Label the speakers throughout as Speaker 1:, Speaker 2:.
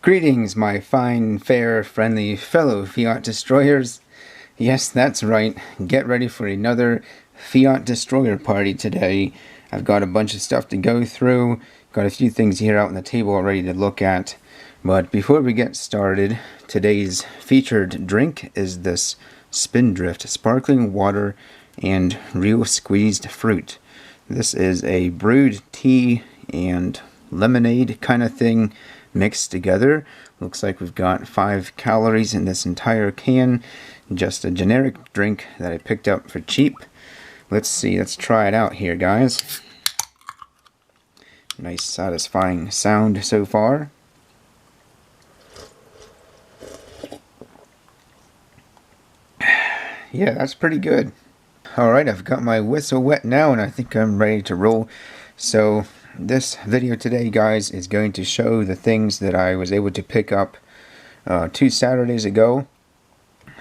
Speaker 1: Greetings, my fine, fair, friendly fellow Fiat destroyers. Yes, that's right. Get ready for another Fiat destroyer party today. I've got a bunch of stuff to go through. Got a few things here out on the table already to look at. But before we get started, today's featured drink is this Spindrift sparkling water and real squeezed fruit. This is a brewed tea and lemonade kind of thing mixed together. Looks like we've got 5 calories in this entire can. Just a generic drink that I picked up for cheap. Let's see, let's try it out here, guys. Nice satisfying sound so far. Yeah, that's pretty good. Alright, I've got my whistle wet now and I think I'm ready to roll. So this video today, guys, is going to show the things that I was able to pick up 2 Saturdays ago.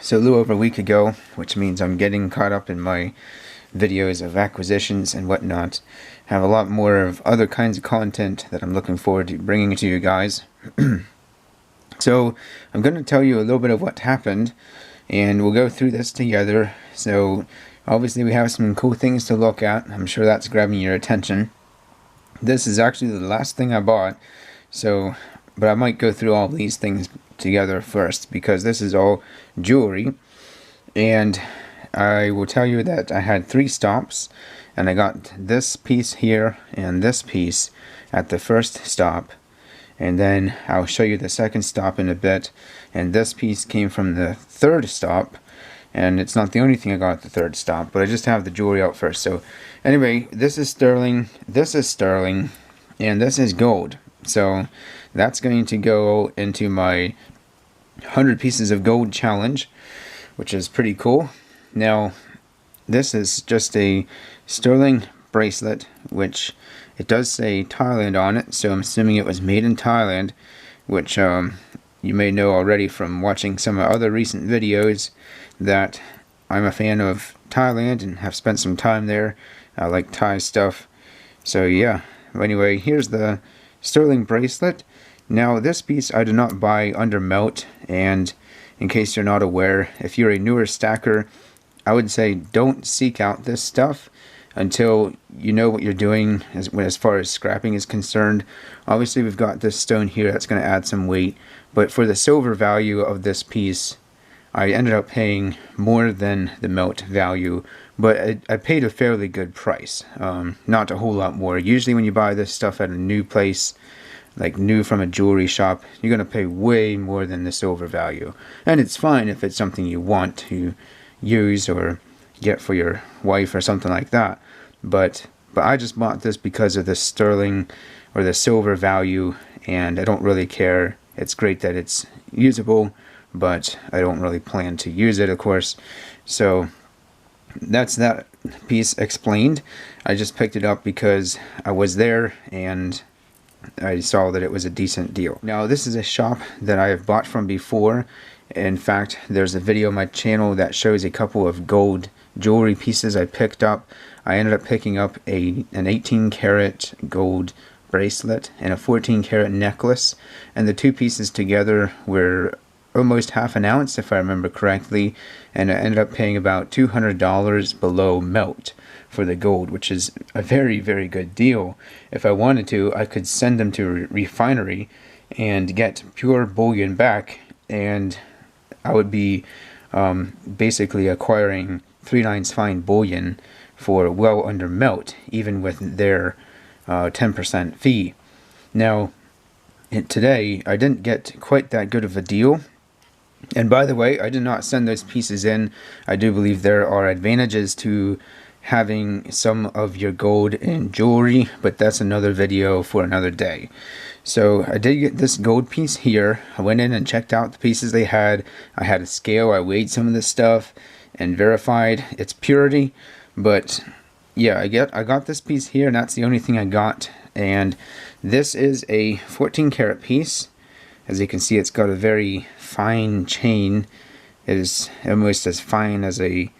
Speaker 1: So a little over a week ago, which means I'm getting caught up in my videos of acquisitions and whatnot. Have a lot more of other kinds of content that I'm looking forward to bringing to you guys. So I'm going to tell you a little bit of what happened, and we'll go through this together. So obviously we have some cool things to look at. I'm sure that's grabbing your attention. This is actually the last thing I bought, so but I might go through all these things together first because this is all jewelry. And I will tell you that I had 3 stops, and I got this piece here and this piece at the first stop, and then I'll show you the second stop in a bit. And this piece came from the 3rd stop, and it's not the only thing I got at the 3rd stop, but I just have the jewelry out first. So anyway, this is sterling, and this is gold. So that's going to go into my 100 pieces of gold challenge, which is pretty cool. Now, this is just a sterling bracelet, which it does say Thailand on it, so I'm assuming it was made in Thailand, which you may know already from watching some other recent videos that I'm a fan of Thailand and have spent some time there. I like Thai stuff. So yeah, anyway, here's the sterling bracelet. Now this piece I did not buy under melt, and in case you're not aware, if you're a newer stacker, I would say don't seek out this stuff until you know what you're doing as far as scrapping is concerned. Obviously we've got this stone here that's going to add some weight, but for the silver value of this piece, I ended up paying more than the melt value, but I paid a fairly good price. Not a whole lot more. Usually when you buy this stuff at a new place, like new from a jewelry shop, you're going to pay way more than the silver value. And it's fine if it's something you want to use or get for your wife or something like that. But I just bought this because of the sterling or the silver value, and I don't really care. It's great that it's usable, but I don't really plan to use it, of course. So that's that piece explained. I just picked it up because I was there and I saw that it was a decent deal. Now this is a shop that I have bought from before. In fact, there's a video on my channel that shows a couple of gold jewelry pieces I picked up. I ended up picking up an 18 karat gold bracelet and a 14 karat necklace, and the 2 pieces together were almost half an ounce if I remember correctly, and I ended up paying about $200 below melt for the gold, which is a very, very good deal. If I wanted to, I could send them to a refinery and get pure bullion back, and I would be basically acquiring 3/9 fine bullion for well under melt, even with their 10% fee. Now, today I didn't get quite that good of a deal. And by the way, I did not send those pieces in. I do believe there are advantages to having some of your gold in jewelry, but that's another video for another day. So I did get this gold piece here. I went in and checked out the pieces they had. I had a scale. I weighed some of this stuff and verified its purity. But yeah, I got this piece here, and that's the only thing I got. And this is a 14 karat piece. As you can see, it's got a very fine chain. It is almost as fine as a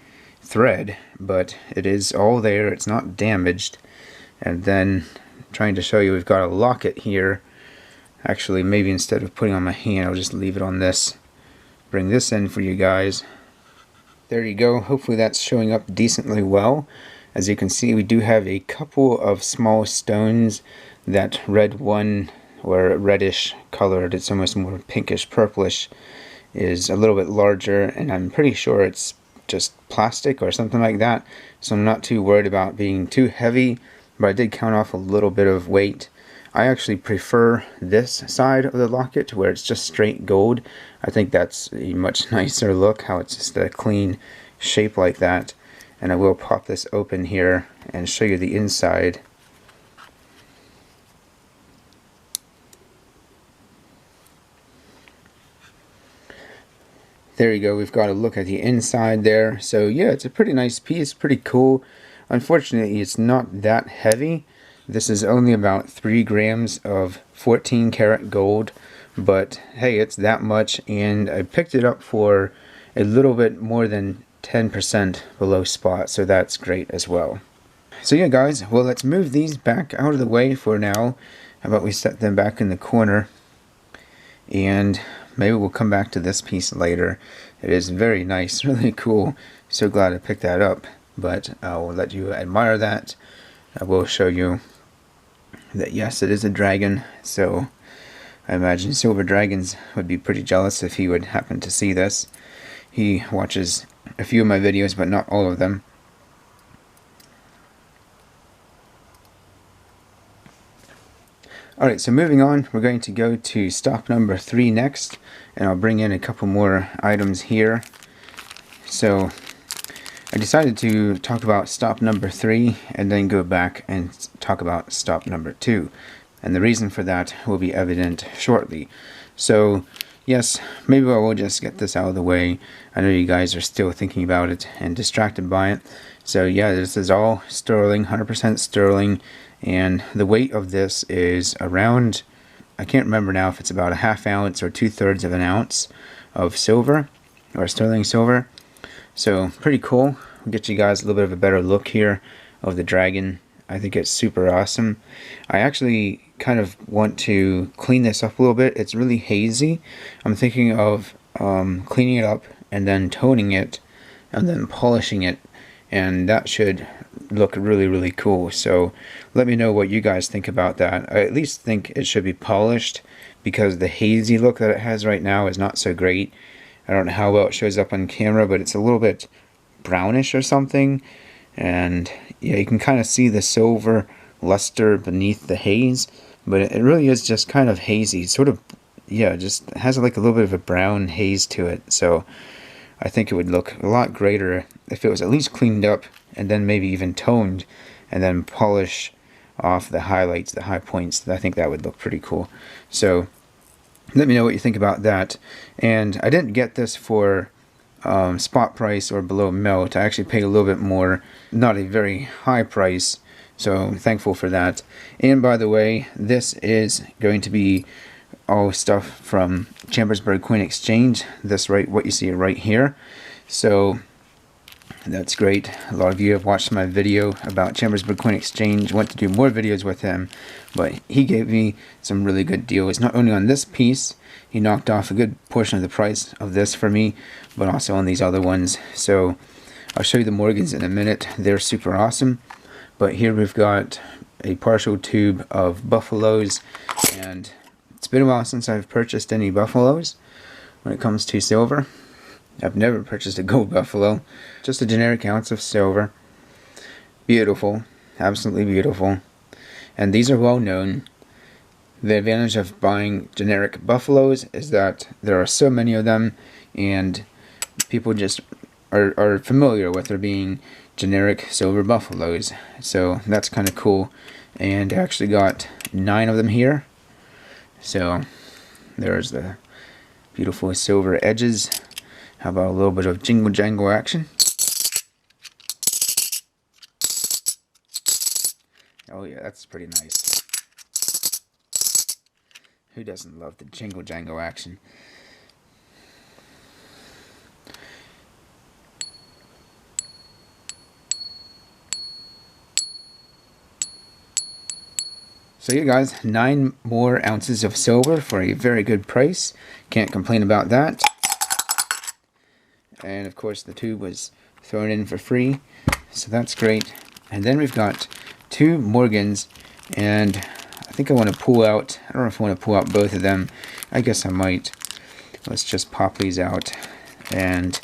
Speaker 1: thread, but it is all there. It's not damaged. And then trying to show you, we've got a locket here Actually, maybe instead of putting on my hand, I'll just leave it on this. Bring this in for you guys. There you go. Hopefully that's showing up decently well. As you can see, we do have a couple of small stones. That red one, or reddish colored, it's almost more pinkish purplish, is a little bit larger, and I'm pretty sure it's just plastic or something like that, so I'm not too worried about being too heavy, but I did count off a little bit of weight. I actually prefer this side of the locket where it's just straight gold. I think that's a much nicer look, how it's just a clean shape like that. And I will pop this open here and show you the inside. There you go, we've got a look at the inside there. So yeah, it's a pretty nice piece, pretty cool. Unfortunately, it's not that heavy. This is only about 3 grams of 14 karat gold, but hey, it's that much, and I picked it up for a little bit more than 10% below spot, so that's great as well. So yeah guys, well, let's move these back out of the way for now. How about we set them back in the corner, and maybe we'll come back to this piece later. It is very nice, really cool. So glad I picked that up, but I will let you admire that. I will show you that yes, it is a dragon, so I imagine Silver Dragons would be pretty jealous if he would happen to see this. He watches a few of my videos, but not all of them. Alright, so moving on, we're going to go to stop number 3 next, and I'll bring in a couple more items here. So I decided to talk about stop number 3 and then go back and talk about stop number 2. And the reason for that will be evident shortly. So yes, maybe I will just get this out of the way. I know you guys are still thinking about it and distracted by it. So yeah, this is all sterling, 100% sterling. And the weight of this is around, I can't remember now if it's about a ½ ounce or 2/3 of an ounce of silver, or sterling silver. So pretty cool. We'll get you guys a little bit of a better look here of the dragon. I think it's super awesome. I actually kind of want to clean this up a little bit. It's really hazy. I'm thinking of cleaning it up and then toning it and then polishing it, and that should look really, really cool. So let me know what you guys think about that. I at least think it should be polished, because the hazy look that it has right now is not so great. I don't know how well it shows up on camera, but it's a little bit brownish or something. And yeah, you can kind of see the silver luster beneath the haze, but it really is just kind of hazy. Sort of, yeah, just has like a little bit of a brown haze to it. So I think it would look a lot greater if it was at least cleaned up and then maybe even toned and then polish off the highlights, the high points. I think that would look pretty cool. So let me know what you think about that. And I didn't get this for spot price or below melt. I actually paid a little bit more, not a very high price, so I'm thankful for that. And by the way, this is going to be all stuff from Chambersburg Coin Exchange. This what you see right here. So that's great. A lot of you have watched my video about Chambersburg Coin Exchange. Want to do more videos with him, but he gave me some really good deals. Not only on this piece, he knocked off a good portion of the price of this for me, but also on these other ones. So I'll show you the Morgans in a minute. They're super awesome. But here we've got a partial tube of buffaloes, and it's been a while since I've purchased any buffaloes when it comes to silver. I've never purchased a gold buffalo, just a generic ounce of silver. Beautiful, absolutely beautiful. And these are well known. The advantage of buying generic buffaloes is that there are so many of them, and people just are familiar with there being generic silver buffaloes. So that's kind of cool. And I actually got 9 of them here. So there's the beautiful silver edges. How about a little bit of jingle jangle action? Oh yeah, that's pretty nice. Who doesn't love the jingle jangle action? So you guys, 9 more ounces of silver for a very good price. Can't complain about that. And of course the tube was thrown in for free, so that's great. And then we've got 2 Morgans, and I think I want to pull out, I don't know if I want to pull out both of them. I guess I might. Let's just pop these out. And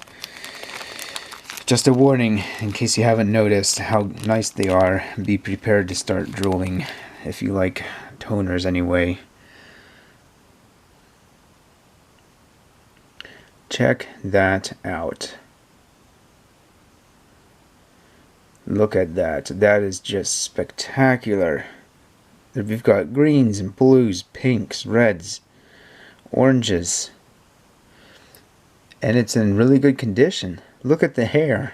Speaker 1: just a warning, in case you haven't noticed how nice they are, be prepared to start drooling if you like toners anyway. Check that out. Look at that. That is just spectacular. We've got greens and blues, pinks, reds, oranges. And it's in really good condition. Look at the hair.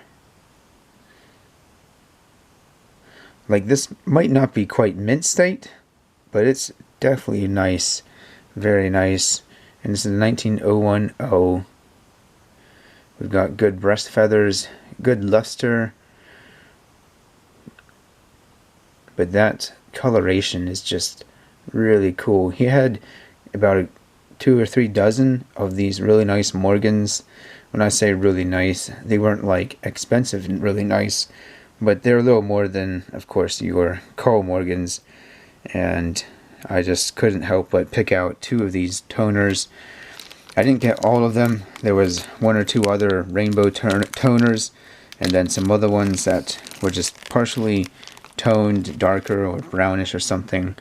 Speaker 1: Like, this might not be quite mint state, but it's definitely nice. Very nice. And this is 19010. We've got good breast feathers, good luster. But that coloration is just really cool. He had about 2 or 3 dozen of these really nice Morgans. When I say really nice, they weren't like expensive and really nice, but they're a little more than, of course, your Carl Morgans. And I just couldn't help but pick out 2 of these toners. I didn't get all of them. There was 1 or 2 other rainbow toners, and then some other ones that were just partially toned darker or brownish or something.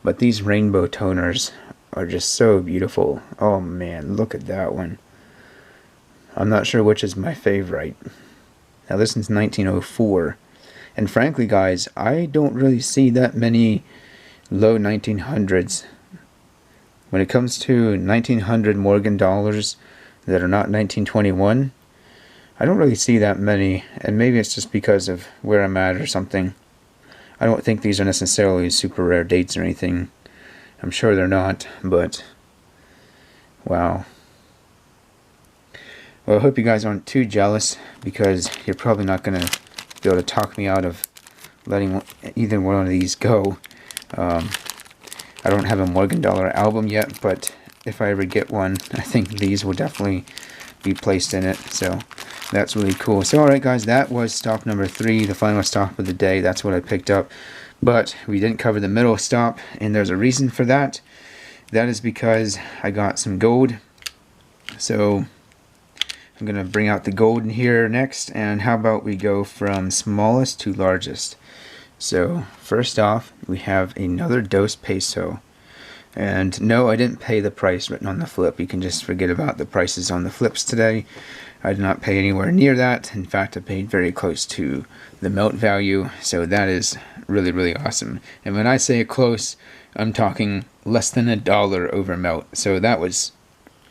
Speaker 1: But these rainbow toners are just so beautiful. Oh man, look at that one. I'm not sure which is my favorite. Now this is 1904, and frankly guys, I don't really see that many low 1900s. When it comes to 1900 Morgan dollars that are not 1921, I don't really see that many, and maybe it's just because of where I'm at or something. I don't think these are necessarily super rare dates or anything. I'm sure they're not, but wow. Well, I hope you guys aren't too jealous, because you're probably not going to be able to talk me out of letting either one of these go. I don't have a Morgan Dollar album yet, but if I ever get one, I think these will definitely be placed in it. So that's really cool. So alright guys, that was stop number 3, the final stop of the day. That's what I picked up. But we didn't cover the middle stop, and there's a reason for that. That is because I got some gold. So I'm going to bring out the gold in here next, and how about we go from smallest to largest. So first off, we have another Dos Peso. And no, I didn't pay the price written on the flip. You can just forget about the prices on the flips today. I did not pay anywhere near that. In fact, I paid very close to the melt value. So that is really, really awesome. And when I say close, I'm talking less than $1 over melt. So that was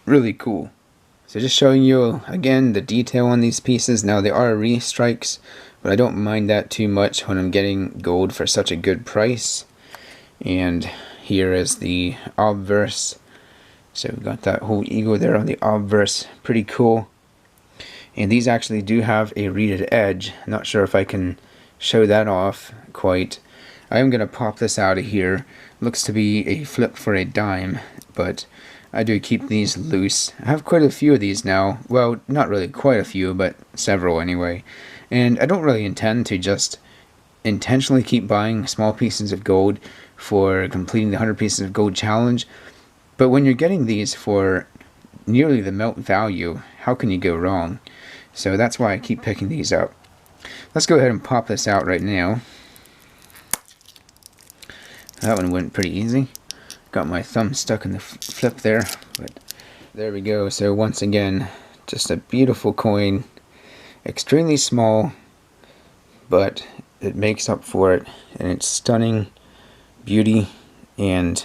Speaker 1: really cool. So just showing you again the detail on these pieces. Now they are restrikes, but I don't mind that too much when I'm getting gold for such a good price. And here is the obverse. So we've got that whole ego there on the obverse. Pretty cool. And these actually do have a reeded edge. Not sure if I can show that off quite. I am going to pop this out of here. Looks to be a flip for a dime, but I do keep these loose. I have quite a few of these now. Well, not really quite a few, but several anyway. And I don't really intend to just intentionally keep buying small pieces of gold for completing the 100 pieces of gold challenge. But when you're getting these for nearly the melt value, how can you go wrong? So that's why I keep picking these up. Let's go ahead and pop this out right now. That one went pretty easy. Got my thumb stuck in the flip there, but there we go. So once again, just a beautiful coin. Extremely small, but it makes up for it, and it's stunning beauty. And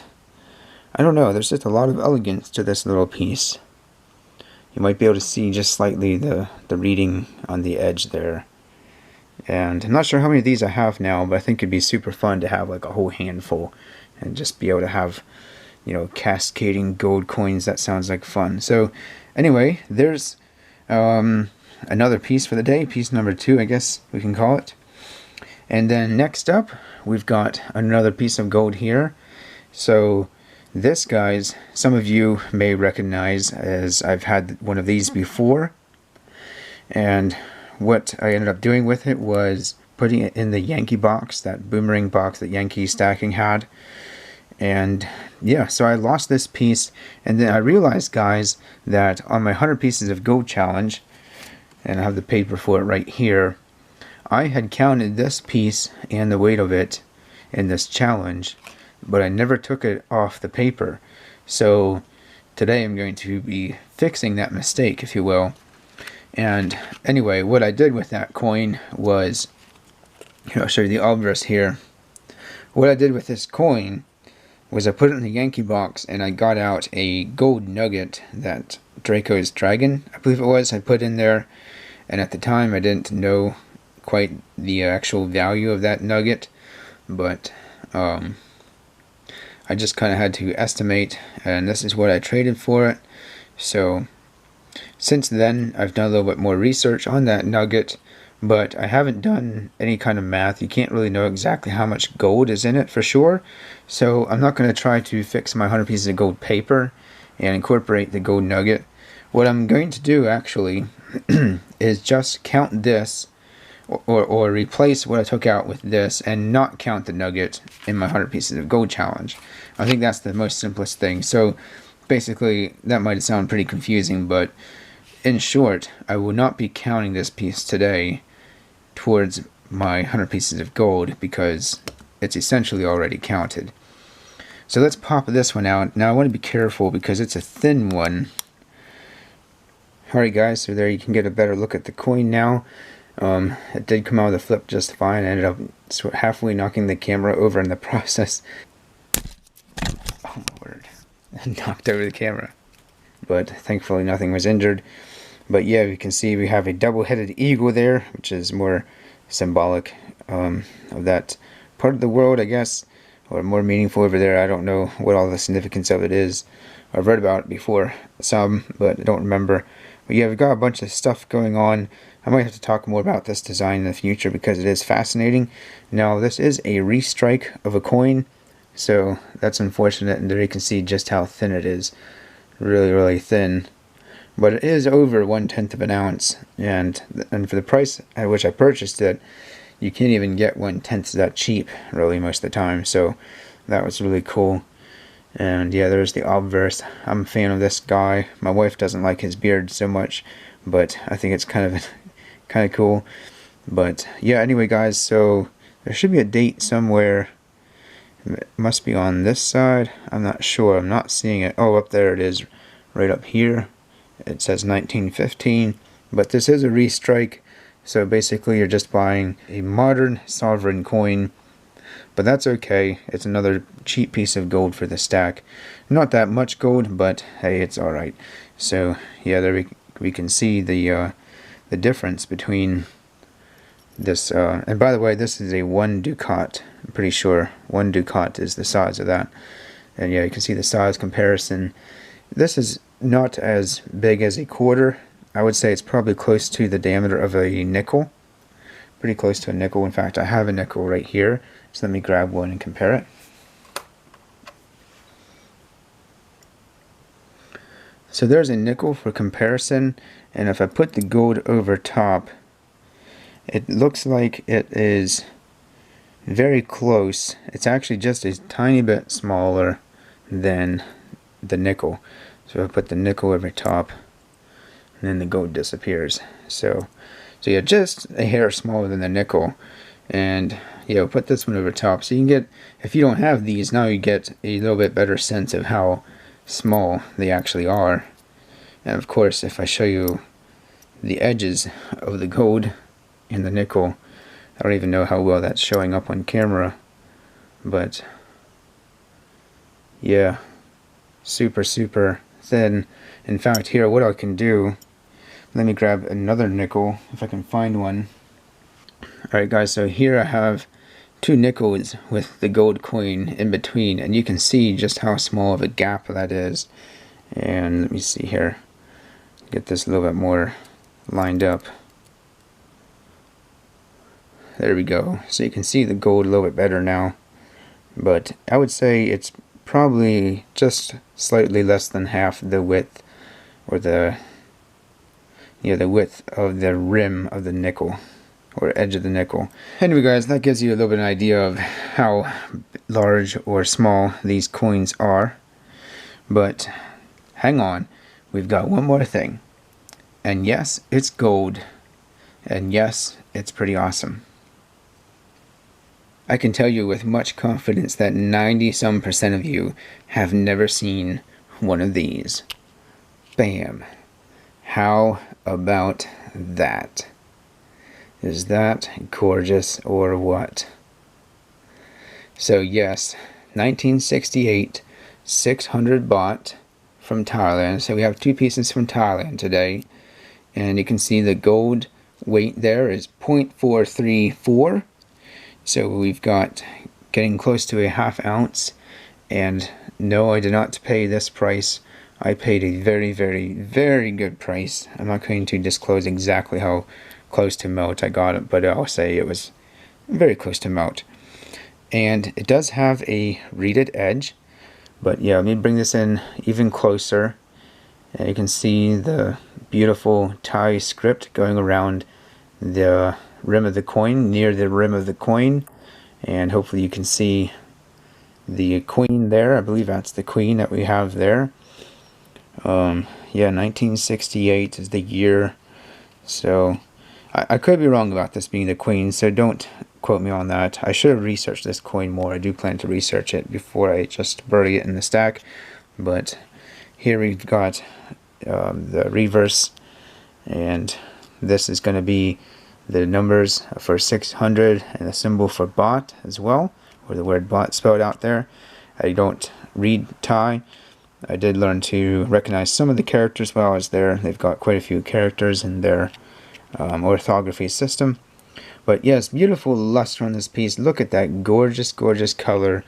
Speaker 1: I don't know, there's just a lot of elegance to this little piece. You might be able to see just slightly the reading on the edge there. And I'm not sure how many of these I have now, but I think it'd be super fun to have like a whole handful and just be able to have, you know, cascading gold coins. That sounds like fun. So anyway, there's another piece for the day, piece number 2, I guess we can call it. And then next up, we've got another piece of gold here. So this, guys, some of you may recognize, as I've had one of these before, and what I ended up doing with it was putting it in the Yankee box, that boomerang box that Yankee Stacking had. And yeah, so I lost this piece, and then I realized, guys, that on my 100 pieces of gold challenge, and I have the paper for it right here, I had counted this piece and the weight of it in this challenge, but I never took it off the paper. So today I'm going to be fixing that mistake, if you will. And anyway, what I did with that coin was, I'll show you the obverse here. What I did with this coin was I put it in the Yankee box, and I got out a gold nugget that Draco's Dragon, I believe it was, I put in there. And at the time I didn't know quite the actual value of that nugget, but I just kind of had to estimate, and this is what I traded for it. So since then I've done a little bit more research on that nugget, but I haven't done any kind of math. You can't really know exactly how much gold is in it for sure, so I'm not going to try to fix my 100 pieces of gold paper and incorporate the gold nugget. What I'm going to do actually is just count this, or replace what I took out with this, and not count the nugget in my 100 pieces of gold challenge. I think that's the most simplest thing. So basically, that might sound pretty confusing, but in short, I will not be counting this piece today towards my 100 pieces of gold because it's essentially already counted. So let's pop this one out. Now I want to be careful because it's a thin one. Alright guys, so there you can get a better look at the coin now. It did come out with a flip just fine. I ended up halfway knocking the camera over in the process. Oh my word. I knocked over the camera. But thankfully nothing was injured. But yeah, you can see we have a double-headed eagle there, which is more symbolic of that part of the world, I guess, or more meaningful over there. I don't know what all the significance of it is. I've read about it before, some, but I don't remember. But yeah, we've got a bunch of stuff going on. I might have to talk more about this design in the future because it is fascinating. Now, this is a restrike of a coin, so that's unfortunate, and there you can see just how thin it is. Really, really thin. But it is over 1/10 of an ounce, and for the price at which I purchased it, you can't even get 1/10 that cheap, really, most of the time. So that was really cool. And yeah, there's the obverse. I'm a fan of this guy. My wife doesn't like his beard so much, but I think it's kind of cool. But yeah, anyway guys, so there should be a date somewhere. It must be on this side. I'm not sure. I'm not seeing it. Oh, up there it is, right up here. It says 1915, but this is a restrike, so basically you're just buying a modern sovereign coin. But that's okay. It's another cheap piece of gold for the stack. Not that much gold, but hey, it's alright. So yeah, there we can see the difference between this. And by the way, this is a 1 ducat. I'm pretty sure 1 ducat is the size of that. And yeah, you can see the size comparison. This is not as big as a quarter. I would say it's probably close to the diameter of a nickel. Pretty close to a nickel. In fact, I have a nickel right here. So let me grab one and compare it. So there's a nickel for comparison, and if I put the gold over top, it looks like it is very close. It's actually just a tiny bit smaller than the nickel. So I put the nickel over top, and then the gold disappears. So yeah, just a hair smaller than the nickel. And yeah, we'll put this one over top, so you can get, if you don't have these, now you get a little bit better sense of how small they actually are. And of course, if I show you the edges of the gold and the nickel, I don't even know how well that's showing up on camera, but yeah, super thin. In fact, here, what I can do, let me grab another nickel if I can find one. Alright guys, so here I have 2 nickels with the gold coin in between, and you can see just how small of a gap that is. And let me see here, get this a little bit more lined up. There we go. So you can see the gold a little bit better now, but I would say it's probably just slightly less than half the width, or the width of the rim of the nickel, or edge of the nickel. Anyway guys, that gives you a little bit of an idea of how large or small these coins are. But hang on, we've got one more thing. And yes, it's gold. And yes, it's pretty awesome. I can tell you with much confidence that 90-some% of you have never seen one of these. Bam. How about that? Is that gorgeous or what? So yes, 1968, 600 baht from Thailand. So we have two pieces from Thailand today. And you can see the gold weight there is 0.434. So we've got getting close to a ½ ounce. And no, I did not pay this price. I paid a very, very, very good price. I'm not going to disclose exactly how close to melt I got it, but I'll say it was very close to melt. And it does have a reeded edge. But yeah, let me bring this in even closer. And you can see the beautiful Thai script going around the rim of the coin, near the rim of the coin. And hopefully you can see the queen there. I believe that's the queen that we have there. Yeah, 1968 is the year. So I could be wrong about this being the queen, so don't quote me on that. I should have researched this coin more. I do plan to research it before I just bury it in the stack. But here we've got the reverse, and this is going to be the numbers for 600 and the symbol for baht as well, or the word baht spelled out there. I don't read Thai. I did learn to recognize some of the characters while I was there. They've got quite a few characters in their orthography system. But yes, beautiful luster on this piece. Look at that gorgeous, gorgeous color.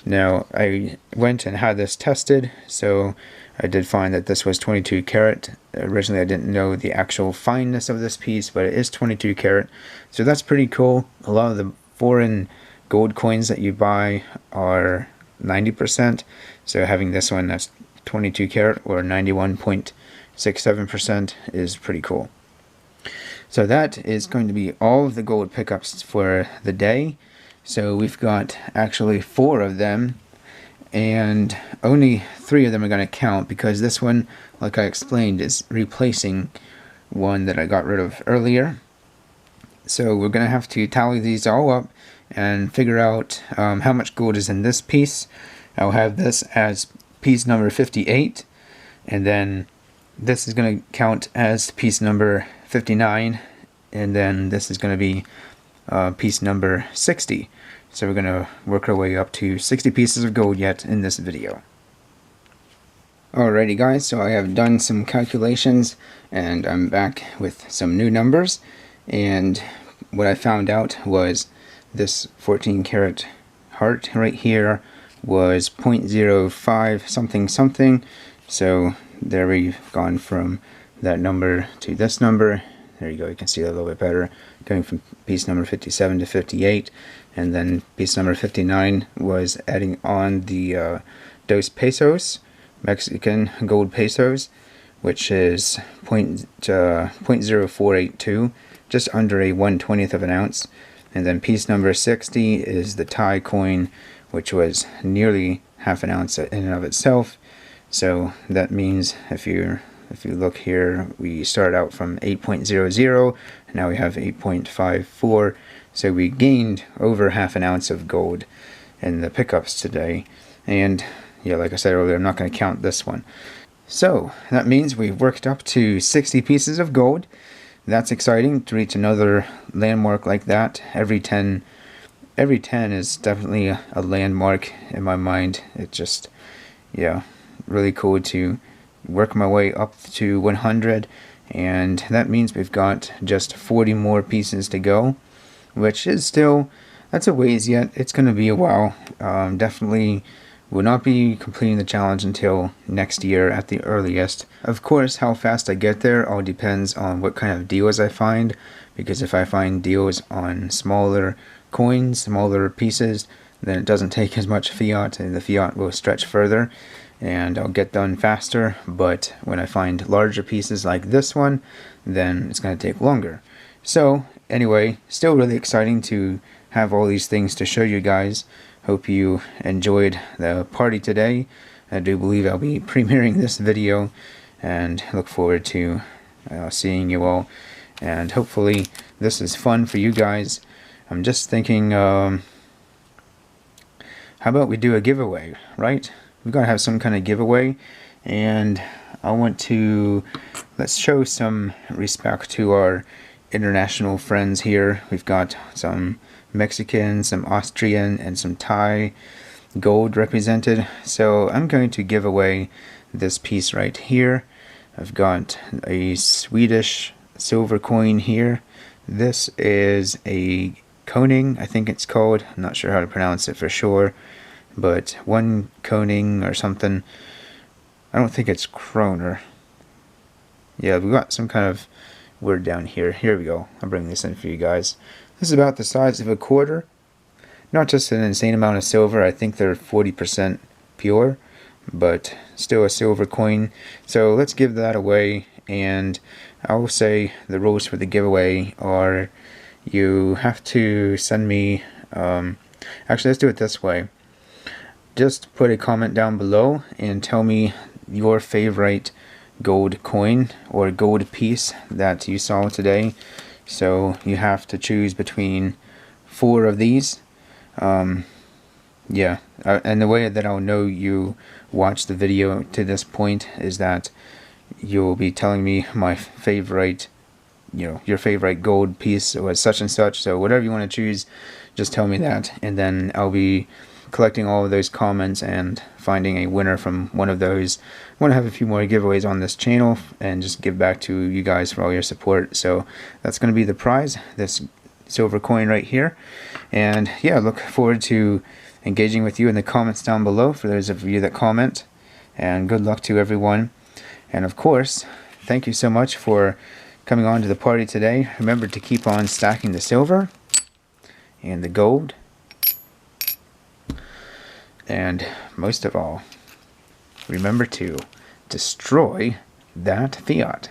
Speaker 1: Now, I went and had this tested, so I did find that this was 22 karat. Originally, I didn't know the actual fineness of this piece, but it is 22 karat. So that's pretty cool. A lot of the foreign gold coins that you buy are 90%. So having this one that's 22 karat or 91.67% is pretty cool. So that is going to be all of the gold pickups for the day. So we've got actually 4 of them, and only 3 of them are going to count because this one, like I explained, is replacing one that I got rid of earlier. So we're going to have to tally these all up and figure out how much gold is in this piece. I'll have this as piece number 58, and then this is going to count as piece number 59, and then this is going to be piece number 60. So we're going to work our way up to 60 pieces of gold yet in this video. Alrighty guys, so I have done some calculations and I'm back with some new numbers, and what I found out was this 14 karat heart right here was 0.05 something something. So there we've gone from that number to this number. There you go, you can see it a little bit better, going from piece number 57 to 58, and then piece number 59 was adding on the dos pesos, Mexican gold pesos, which is 0.0482, just under a 1/20th of an ounce. And then piece number 60 is the Thai coin, which was nearly ½ an ounce in and of itself. So that means if you look here, we start out from 8.00, and now we have 8.54. So we gained over ½ an ounce of gold in the pickups today. And yeah, like I said earlier, I'm not going to count this one. So that means we've worked up to 60 pieces of gold. That's exciting to reach another landmark like that. Every 10 is definitely a landmark in my mind. It just, yeah, really cool to work my way up to 100, and that means we've got just 40 more pieces to go, which is still, that's a ways yet. It's going to be a while. Definitely will not be completing the challenge until next year at the earliest. Of course, how fast I get there all depends on what kind of deals I find, because if I find deals on smaller coins, smaller pieces, then it doesn't take as much Fiat, and the Fiat will stretch further and I'll get done faster. But when I find larger pieces like this one, then it's going to take longer. So anyway, still really exciting to have all these things to show you guys. Hope you enjoyed the party today. I do believe I'll be premiering this video, and look forward to seeing you all, and hopefully this is fun for you guys. I'm just thinking, how about we do a giveaway, right? We've got to have some kind of giveaway, and I want to, let's show some respect to our international friends here. We've got some Mexican, some Austrian, and some Thai gold represented. So I'm going to give away this piece right here. I've got a Swedish silver coin here. This is a koning, I think it's called. I'm not sure how to pronounce it for sure, but one koning or something. I don't think it's kroner. Yeah, we've got some kind of word down here. Here we go. I'll bring this in for you guys. This is about the size of a quarter. Not just an insane amount of silver. I think they're 40% pure, but still a silver coin. So let's give that away, and I will say the rules for the giveaway are you have to send me, actually let's do it this way. Just put a comment down below and tell me your favorite gold coin or gold piece that you saw today. So you have to choose between 4 of these. Yeah, and the way that I'll know you watched the video to this point is that you'll be telling me my favorite, your favorite gold piece or such and such. So whatever you want to choose, just tell me that, and then I'll be collecting all of those comments and finding a winner from one of those. I want to have a few more giveaways on this channel and just give back to you guys for all your support. So that's going to be the prize, this silver coin right here. And yeah, look forward to engaging with you in the comments down below for those of you that comment. And good luck to everyone. And of course, thank you so much for coming on to the party today. Remember to keep on stacking the silver and the gold. And most of all, remember to destroy that Fiat.